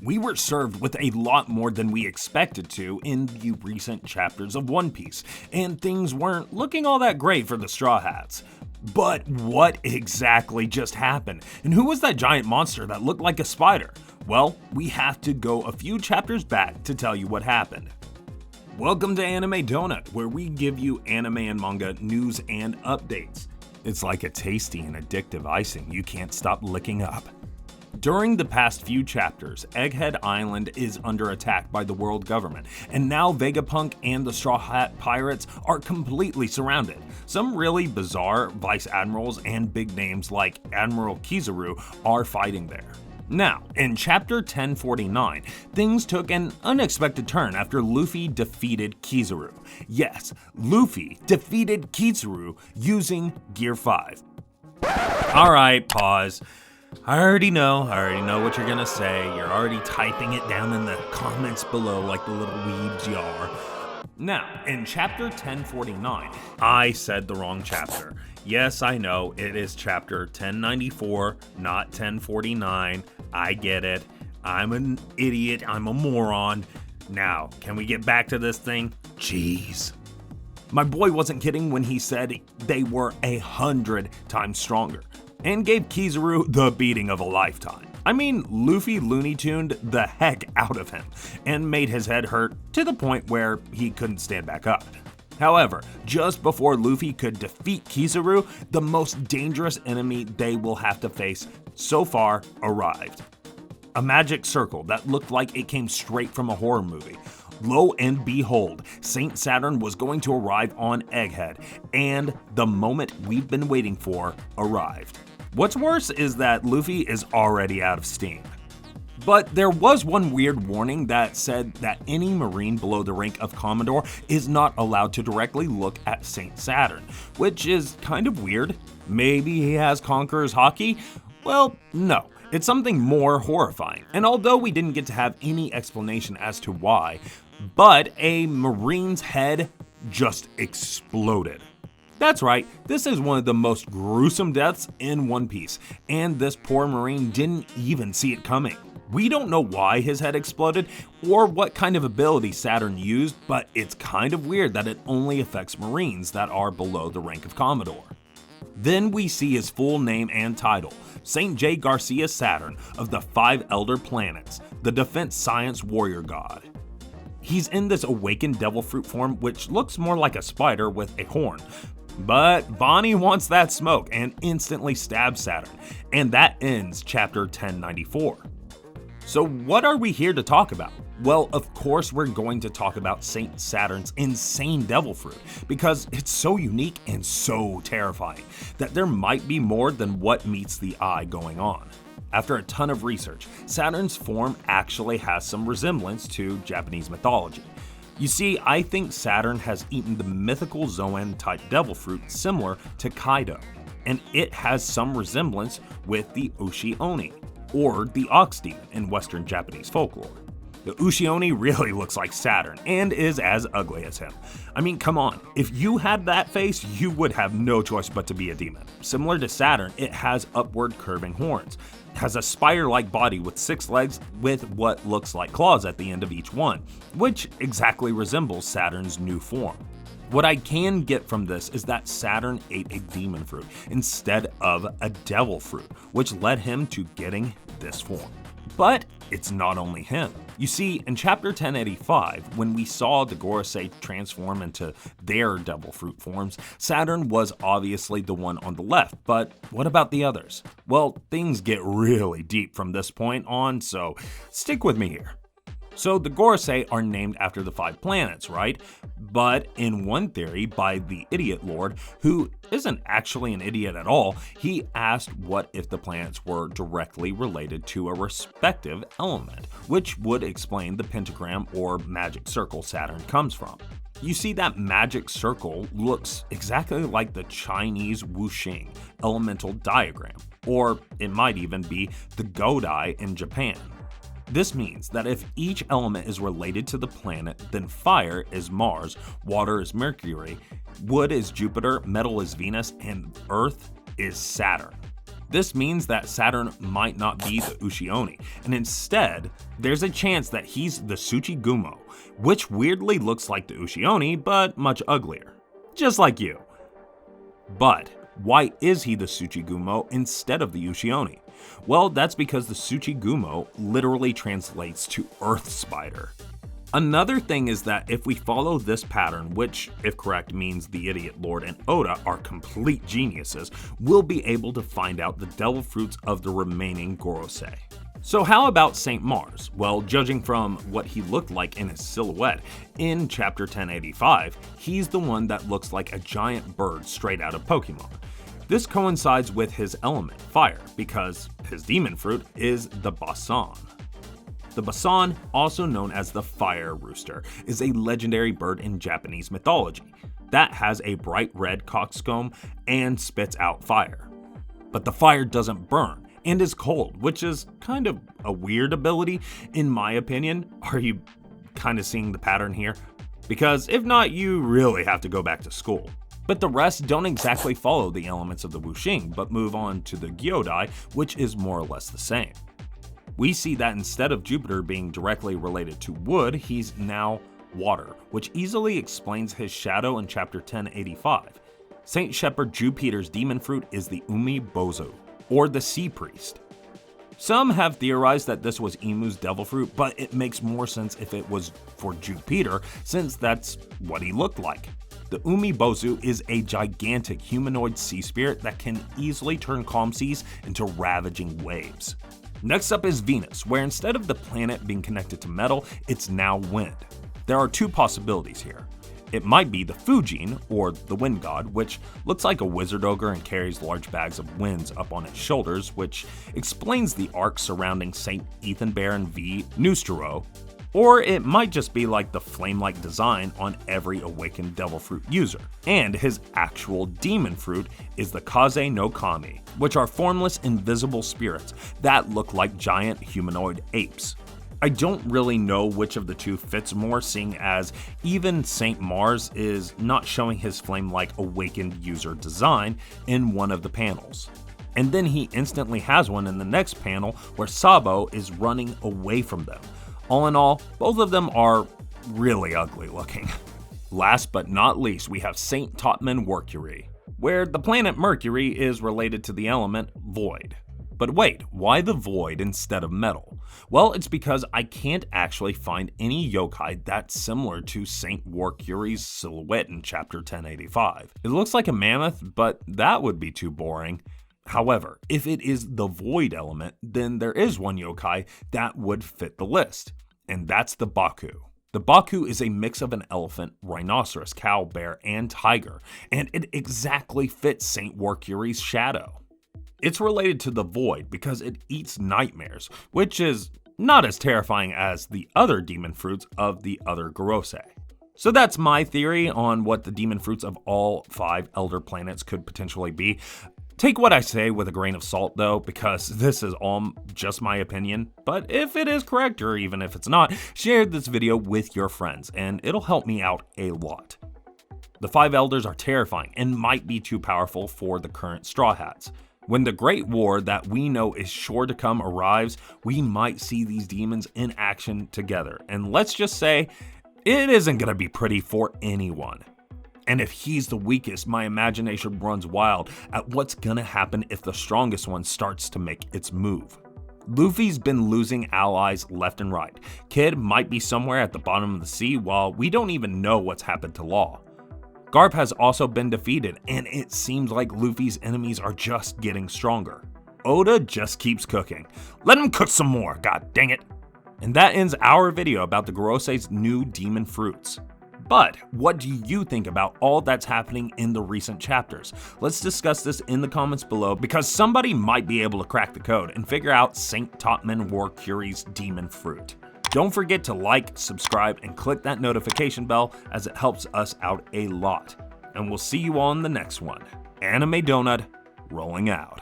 We were served with a lot more than we expected to in the recent chapters of One Piece, and things weren't looking all that great for the Straw Hats. But what exactly just happened? And who was that giant monster that looked like a spider? Well, we have to go a few chapters back to tell you what happened. Welcome to Anime Donut, where we give you anime and manga news and updates. It's like a tasty and addictive icing you can't stop licking up. During the past few chapters, Egghead Island is under attack by the world government, and now Vegapunk and the Straw Hat Pirates are completely surrounded. Some really bizarre vice admirals and big names like Admiral Kizaru are fighting there. Now, in chapter 1049, things took an unexpected turn after Luffy defeated Kizaru. Yes, Luffy defeated Kizaru using Gear 5. Alright, pause. I already know what you're gonna say. You're already typing it down in the comments below like the little weebs you are. Now, in chapter 1049, I said the wrong chapter. Yes, I know, it is chapter 1094, not 1049. I get it. I'm an idiot. I'm a moron. Now, can we get back to this thing? Jeez. My boy wasn't kidding when he said they were 100 times stronger, and gave Kizaru the beating of a lifetime. I mean, Luffy Looney Tuned the heck out of him, and made his head hurt to the point where he couldn't stand back up. However, just before Luffy could defeat Kizaru, the most dangerous enemy they will have to face so far arrived. A magic circle that looked like it came straight from a horror movie. Lo and behold, Saint Saturn was going to arrive on Egghead, and the moment we've been waiting for arrived. What's worse is that Luffy is already out of steam. But there was one weird warning that said that any Marine below the rank of Commodore is not allowed to directly look at Saint Saturn, which is kind of weird. Maybe he has Conqueror's Haki? Well, no. It's something more horrifying, and although we didn't get to have any explanation as to why, but a Marine's head just exploded. That's right, this is one of the most gruesome deaths in One Piece, and this poor Marine didn't even see it coming. We don't know why his head exploded or what kind of ability Saturn used, but it's kind of weird that it only affects Marines that are below the rank of Commodore. Then we see his full name and title, St. J. Garcia Saturn of the 5 Elder Planets, the Defense Science Warrior God. He's in this awakened devil fruit form, which looks more like a spider with a horn. But Bonnie wants that smoke and instantly stabs Saturn, and that ends chapter 1094. So what are we here to talk about? Well, of course we're going to talk about Saint Saturn's insane devil fruit, because it's so unique and so terrifying that there might be more than what meets the eye going on. After a ton of research, Saturn's form actually has some resemblance to Japanese mythology. You see, I think Saturn has eaten the mythical Zoan type devil fruit similar to Kaido, and it has some resemblance with the Ushi-Oni, or the Ox Demon in Western Japanese folklore. The Ushi-Oni really looks like Saturn and is as ugly as him. I mean, come on, if you had that face, you would have no choice but to be a demon. Similar to Saturn, it has upward curving horns, has a spider-like body with 6 legs with what looks like claws at the end of each one, which exactly resembles Saturn's new form. What I can get from this is that Saturn ate a demon fruit instead of a devil fruit, which led him to getting this form. But it's not only him. You see, in chapter 1085, when we saw the Gorosei transform into their devil fruit forms, Saturn was obviously the one on the left, but what about the others? Well, things get really deep from this point on, so stick with me here. So the Gorosei are named after the 5 planets, right? But in one theory by the Idiot Lord, who isn't actually an idiot at all, he asked what if the planets were directly related to a respective element, which would explain the pentagram or magic circle Saturn comes from. You see, that magic circle looks exactly like the Chinese wuxing elemental diagram, or it might even be the Godai in Japan. This means that if each element is related to the planet, then fire is Mars, water is Mercury, wood is Jupiter, metal is Venus, and Earth is Saturn. This means that Saturn might not be the Ushioni, and instead, there's a chance that he's the Tsuchigumo, which weirdly looks like the Ushioni, but much uglier. Just like you. But why is he the Tsuchigumo instead of the Ushioni? Well, that's because the Tsuchigumo literally translates to Earth Spider. Another thing is that if we follow this pattern, which, if correct, means the Idiot Lord and Oda are complete geniuses, we'll be able to find out the devil fruits of the remaining Gorosei. So how about St. Mars? Well, judging from what he looked like in his silhouette, in chapter 1085, he's the one that looks like a giant bird straight out of Pokemon. This coincides with his element, fire, because his demon fruit is the Basan. The Basan, also known as the Fire Rooster, is a legendary bird in Japanese mythology that has a bright red coxcomb and spits out fire. But the fire doesn't burn and is cold, which is kind of a weird ability in my opinion. Are you kind of seeing the pattern here? Because if not, you really have to go back to school. But the rest don't exactly follow the elements of the Wuxing, but move on to the Gyodai, which is more or less the same. We see that instead of Jupiter being directly related to wood, he's now water, which easily explains his shadow in chapter 1085. Saint Shepherd Jupiter's demon fruit is the Umi Bozu, or the Sea Priest. Some have theorized that this was Imu's devil fruit, but it makes more sense if it was for Jupiter, since that's what he looked like. The Umi Bozu is a gigantic humanoid sea spirit that can easily turn calm seas into ravaging waves. Next up is Venus, where instead of the planet being connected to metal, it's now wind. There are two possibilities here. It might be the Fujin, or the wind god, which looks like a wizard ogre and carries large bags of winds up on its shoulders, which explains the arc surrounding Saint Ethan Baron v. Nustero. Or it might just be like the flame-like design on every awakened devil fruit user. And his actual demon fruit is the Kaze no Kami, which are formless invisible spirits that look like giant humanoid apes. I don't really know which of the two fits more, seeing as even St. Mars is not showing his flame-like awakened user design in one of the panels. And then he instantly has one in the next panel where Sabo is running away from them. All in all, both of them are really ugly looking. Last but not least, we have Saint Totman Mercury, where the planet Mercury is related to the element void. But wait, why the void instead of metal? Well, it's because I can't actually find any yokai that's similar to Saint Mercury's silhouette in chapter 1085. It looks like a mammoth, but that would be too boring. However, if it is the void element, then there is one yokai that would fit the list, and that's the Baku. The Baku is a mix of an elephant, rhinoceros, cow, bear, and tiger, and it exactly fits Saint Mercury's shadow. It's related to the void because it eats nightmares, which is not as terrifying as the other demon fruits of the other Gorosei. So that's my theory on what the demon fruits of all 5 elder planets could potentially be. Take what I say with a grain of salt though, because this is all just my opinion, but if it is correct or even if it's not, share this video with your friends and it'll help me out a lot. The 5 elders are terrifying and might be too powerful for the current Straw Hats. When the Great War that we know is sure to come arrives, we might see these demons in action together, and let's just say, it isn't gonna be pretty for anyone. And if he's the weakest, my imagination runs wild at what's gonna happen if the strongest one starts to make its move. Luffy's been losing allies left and right. Kid might be somewhere at the bottom of the sea while we don't even know what's happened to Law. Garp has also been defeated, and it seems like Luffy's enemies are just getting stronger. Oda just keeps cooking. Let him cook some more, god dang it. And that ends our video about the Gorosei's new demon fruits. But what do you think about all that's happening in the recent chapters? Let's discuss this in the comments below because somebody might be able to crack the code and figure out Saint Totman Mercury's demon fruit. Don't forget to like, subscribe, and click that notification bell as it helps us out a lot. And we'll see you all in the next one. Anime Donut, rolling out.